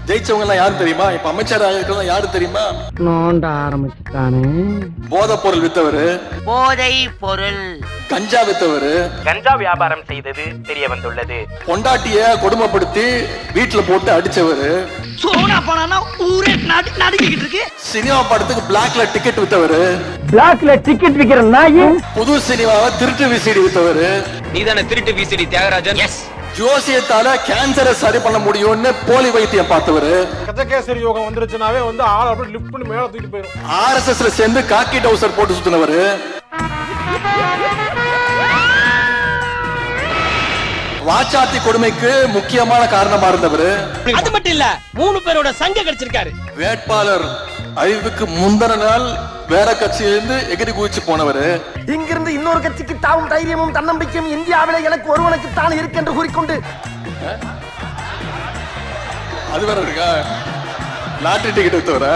ஜெயிச்சவங்க எல்லாம் யாரு தெரியுமா? இப்ப அமைச்சராக இருக்கிறவங்க யாரு தெரியுமா? நோண்ட ஆரம்பிச்சுட்டானே. போதை பொருள் வித்தவரு, போதை பொருள், கஞ்சா வித்தவரு, கஞ்சா வியாபாரம் செய்தது தெரிய வந்துள்ளது. பொண்டாட்டிய கொடுமைப்படுத்தி வீட்டுல போட்டு அடிச்சவரு, சோனா போனா ஊரே நடுக்கிட்டு இருக்கு. சினிமா படத்துக்கு பிளாக்ல டிக்கெட் வித்தவரு, பிளாக்ல டிக்கெட் விக்கிற நாய், புது சினிமாவை திருட்டு விசிடி வித்தவரு, நீதானே திருட்டு விசிடி தியாகராஜன்? எஸ். ஜோசியத்தால கேன்சரை சரி பண்ண முடியும்னு போலி வைத்தியம் பார்த்தவரு, கஜகேசரி யோகம் வந்துருச்சுனாவே ஆள் அப்படியே லிஃப்ட் பண்ணி மேல தூக்கிட்டு போயிடும். RSSல சேர்ந்து காக்கி டவுசர் போட்டு சுத்தினவரு, வாச்சாத்தி கொடுமைக்கு முக்கியமான காரணமா இருந்தவரு. அது மட்டும் இல்ல, 3 பேரோட சங்க கிடைச்சிருக்காரு. வேட்பாளர் அறிவுக்கு முந்தின நாள் வேற கட்சியிலிருந்து எகிரி குதிச்சு போனவரு. இங்கிருந்து இன்னொரு கட்சிக்கு தாவும் தைரியமும் தன்னம்பிக்கையும் இந்தியாவில எனக்கு ஒருவனுக்கு தான் இருக்கு என்று கூறிக்கொண்டு அது வேற இருக்கா? லாட்டரி டிக்கெட் வித்தவர,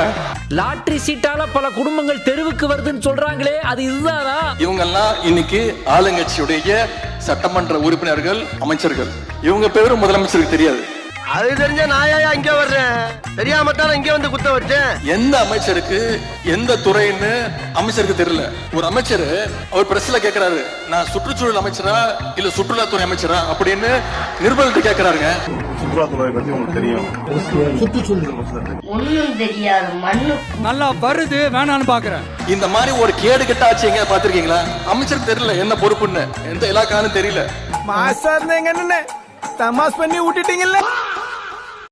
லாட்டரி சீட்டால பல குடும்பங்கள் தெருவுக்கு வருதுன்னு சொல்றாங்களே, அது இதுதானா? இவங்க எல்லாம் இன்னைக்கு ஆளுங்கட்சியுடைய சட்டமன்ற உறுப்பினர்கள், அமைச்சர்கள். இவங்க பேரும் முதலமைச்சருக்கு தெரியாது. அது தெரிஞ்ச நாயா இங்க வர்றேன், தெரியாம தான் இங்க வந்து குத்த வச்சேன். எந்த அமைச்சருக்கு எந்த துறைன்னு அமைச்சருக்கு தெரியல. ஒரு அமைச்சர் அவர் பிரஸ்ல கேக்குறாரு, நான் சுற்றுச்சூழல் அமைச்சரா இல்ல சுற்றுலாத்துறை அமைச்சரா அப்படின்னு நிருபர்கிட்ட கேக்குறாருங்க. சுற்றுலாத்துறை பத்தி உங்களுக்கு தெரியும்? ஒண்ணும் தெரியாது மண்ணு நல்லா வருது வேணான்னு பாக்குறேன். இந்த மாதிரி ஒரு கேடு கெட்ட ஆட்சி எங்க பாத்திருக்கீங்களா? அமைச்சருக்கு தெரியல என்ன பொறுப்புன்னு, எந்த இலாக்கான்னு தெரியல. மாசா இருந்தீங்க என்ன தமாஸ் பண்ணி விட்டுட்டீங்கல்ல.